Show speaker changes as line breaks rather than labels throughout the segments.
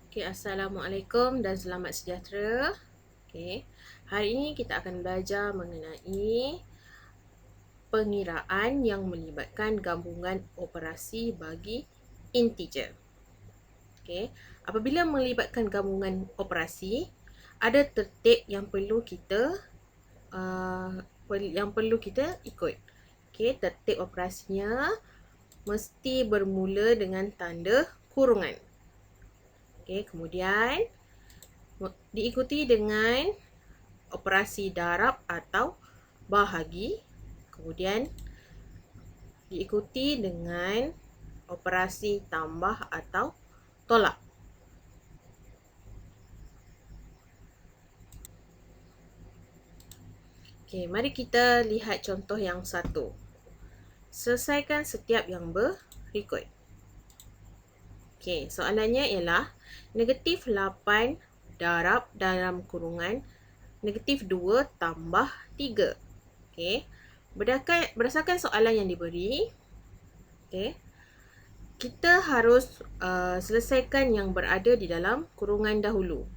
Assalamualaikum dan selamat sejahtera. Hari ini kita akan belajar mengenai pengiraan yang melibatkan gabungan operasi bagi integer. Apabila melibatkan gabungan operasi, ada tertib yang perlu kita ikut. Tertib operasinya mesti bermula dengan tanda kurungan. Kemudian diikuti dengan operasi darab atau bahagi. Kemudian diikuti dengan operasi tambah atau tolak. Mari kita lihat contoh yang satu. Selesaikan setiap yang berikut. Soalannya ialah negatif 8 darab dalam kurungan negatif 2 tambah 3. Berdasarkan soalan yang diberi, kita harus selesaikan yang berada di dalam kurungan dahulu.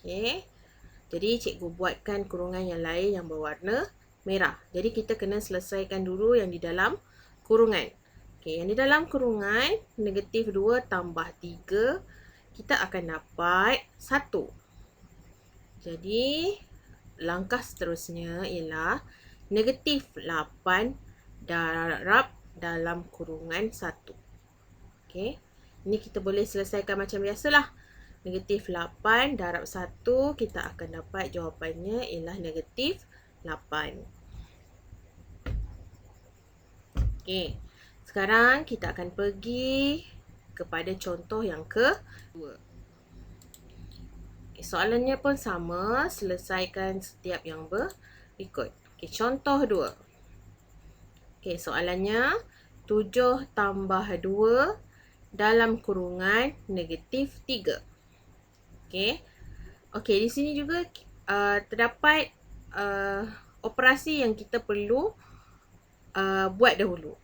Jadi cikgu buatkan kurungan yang lain yang berwarna merah. Jadi kita kena selesaikan dulu yang di dalam kurungan. Yang di dalam kurungan negatif 2 tambah 3, kita akan dapat 1. Jadi langkah seterusnya ialah negatif 8 darab dalam kurungan 1. Ini kita boleh selesaikan macam biasalah. Negatif 8 darab 1, kita akan dapat jawapannya ialah negatif 8. Sekarang kita akan pergi kepada contoh yang kedua. Soalannya pun sama, selesaikan setiap yang berikut. Contoh 2. Soalannya 7 tambah 2 dalam kurungan negatif 3. Di sini juga terdapat operasi yang kita perlu buat dahulu.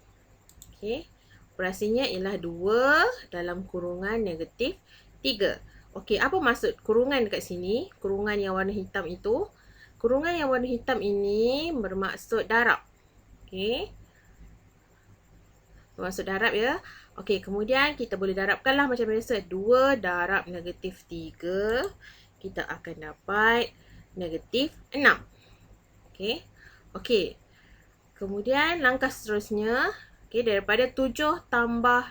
Operasinya ialah 2 dalam kurungan negatif 3. Apa maksud kurungan dekat sini? Kurungan yang warna hitam itu. Kurungan yang warna hitam ini bermaksud darab. Bermaksud darab ya. Kemudian kita boleh darabkanlah macam biasa. 2 darab negatif 3. Kita akan dapat negatif 6. Kemudian langkah seterusnya. Daripada 7 tambah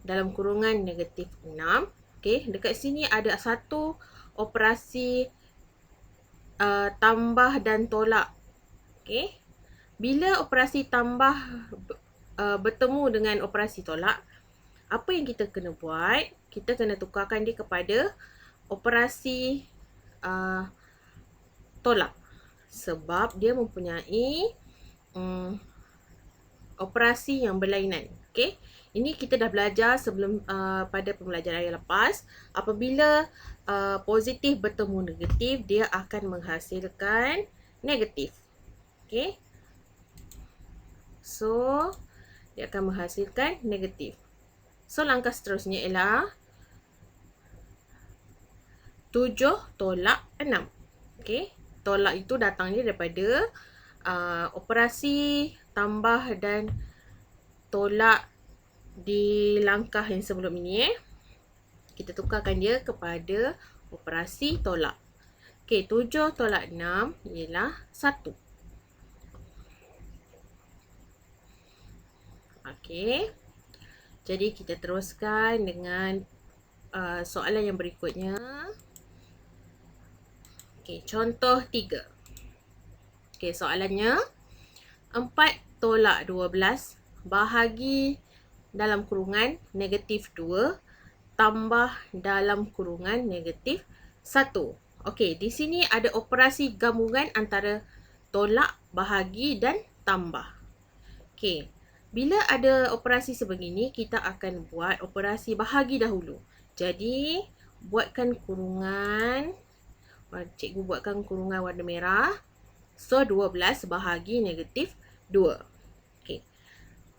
dalam kurungan negatif 6. Dekat sini ada satu operasi tambah dan tolak. Bila operasi tambah bertemu dengan operasi tolak, apa yang kita kena buat? Kita kena tukarkan dia kepada operasi tolak. Sebab dia mempunyai operasi yang berlainan. Ini kita dah belajar sebelum pada pembelajaran yang lepas. Apabila positif bertemu negatif, dia akan menghasilkan negatif. So, dia akan menghasilkan negatif. So, langkah seterusnya ialah 7 tolak 6. Tolak itu datangnya daripada operasi tambah dan tolak di langkah yang sebelum ini. Kita tukarkan dia kepada operasi tolak. 7 tolak 6 ialah 1. Jadi kita teruskan dengan soalan yang berikutnya. Contoh 3. Soalannya 4 tolak 12 bahagi dalam kurungan negatif 2 tambah dalam kurungan negatif 1. Di sini ada operasi gabungan antara tolak, bahagi dan tambah. Bila ada operasi sebegini, kita akan buat operasi bahagi dahulu. Jadi, buatkan kurungan. Cikgu buatkan kurungan warna merah. So, 12 bahagi negatif 2.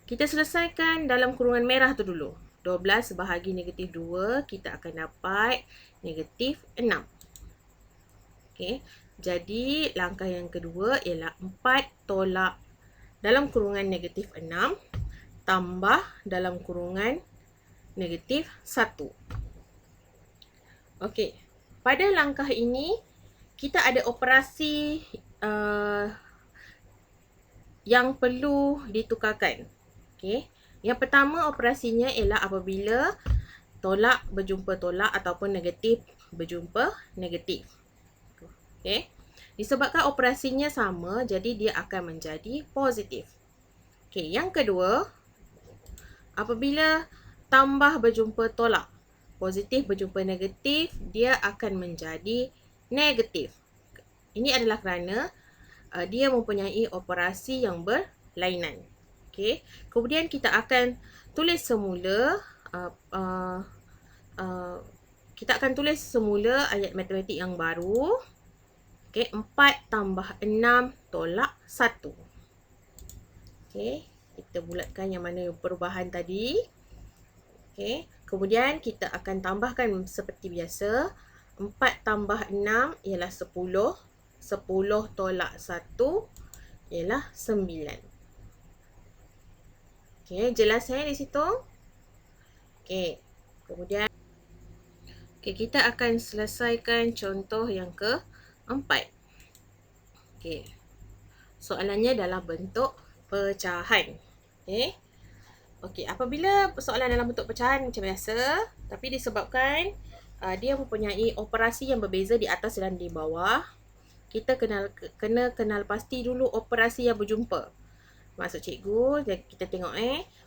Kita selesaikan dalam kurungan merah tu dulu. 12 bahagi negatif 2, kita akan dapat negatif 6. Okey. Jadi langkah yang kedua ialah 4 tolak dalam kurungan negatif 6 tambah dalam kurungan negatif 1. Okey. Pada langkah ini kita ada operasi yang perlu ditukarkan. Okey. Yang pertama operasinya ialah apabila tolak berjumpa tolak ataupun negatif berjumpa negatif. Okey. Disebabkan operasinya sama, jadi dia akan menjadi positif. Okey, yang kedua, apabila tambah berjumpa tolak, positif berjumpa negatif, dia akan menjadi negatif. Ini adalah kerana dia mempunyai operasi yang berlainan. Okey. Kemudian kita akan tulis semula ayat matematik yang baru. Okey, 4 tambah 6 tolak 1. Okey, kita bulatkan yang mana perubahan tadi. Okey, kemudian kita akan tambahkan seperti biasa. 4 tambah 6 ialah 10. 10 tolak 1 ialah 9. Okey, jelas di situ? Okey, kemudian kita akan selesaikan contoh yang keempat. Okey, soalannya dalam bentuk pecahan. Okey, apabila soalan dalam bentuk pecahan macam biasa, tapi disebabkan dia mempunyai operasi yang berbeza di atas dan di bawah, kita kena kenal pasti dulu operasi yang berjumpa. Maksud cikgu, kita tengok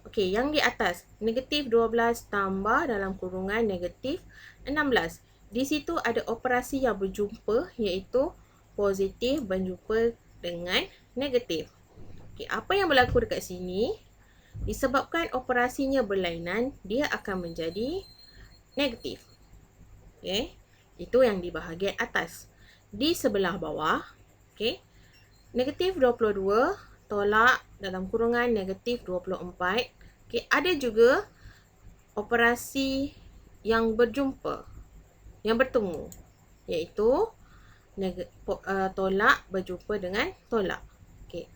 Okey, yang di atas negatif 12 tambah dalam kurungan negatif 16. Di situ ada operasi yang berjumpa, iaitu positif berjumpa dengan negatif. Okey, apa yang berlaku dekat sini? Disebabkan operasinya berlainan, dia akan menjadi negatif. Okey, itu yang di bahagian atas. Di sebelah bawah, okey, negatif 22 tolak dalam kurungan negatif 24. Okey, ada juga operasi yang berjumpa, yang bertemu, iaitu tolak berjumpa dengan tolak. Okey,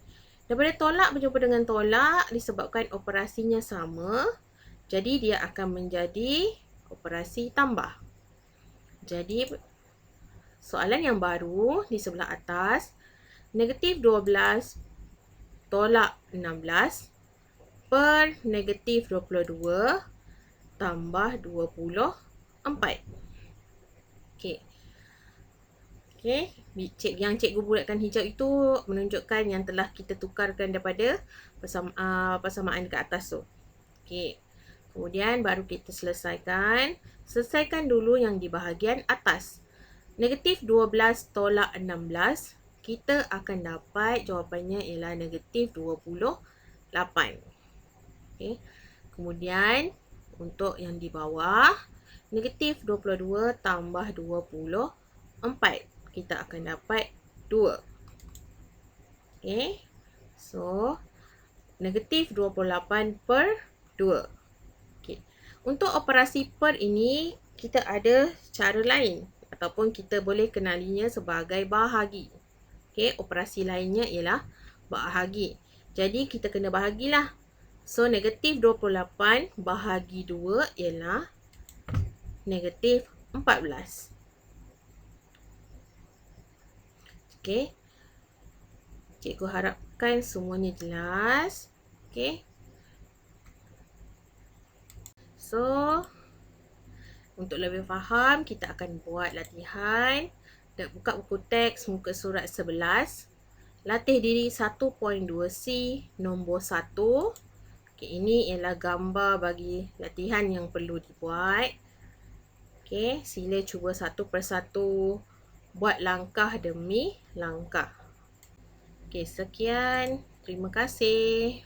daripada tolak berjumpa dengan tolak, disebabkan operasinya sama, jadi dia akan menjadi operasi tambah. Jadi soalan yang baru di sebelah atas, negatif 12 tolak 16 per negatif 22 tambah 24. Okey. Okey, yang cikgu bulatkan hijau itu menunjukkan yang telah kita tukarkan daripada persamaan dekat atas tu. Okey. Kemudian baru kita selesaikan. Selesaikan dulu yang di bahagian atas. Negatif 12 tolak 16, kita akan dapat jawapannya ialah negatif 28. Okey. Kemudian untuk yang di bawah, negatif 22 tambah 24, kita akan dapat 2. Okey. So, negatif 28 per 2. Okey. Untuk operasi per ini, kita ada cara lain ataupun kita boleh kenalinya sebagai bahagi. Okey, operasi lainnya ialah bahagi. Jadi, kita kena bahagilah. So, negatif 28 bahagi 2 ialah negatif 14. Okey. Cikgu harapkan semuanya jelas. Okey. So, untuk lebih faham, kita akan buat latihan. Buka buku teks muka surat 11. Latih diri 1.2C nombor 1. Okay, ini ialah gambar bagi latihan yang perlu dibuat. Okay, sila cuba satu persatu. Buat langkah demi langkah. Okay, sekian. Terima kasih.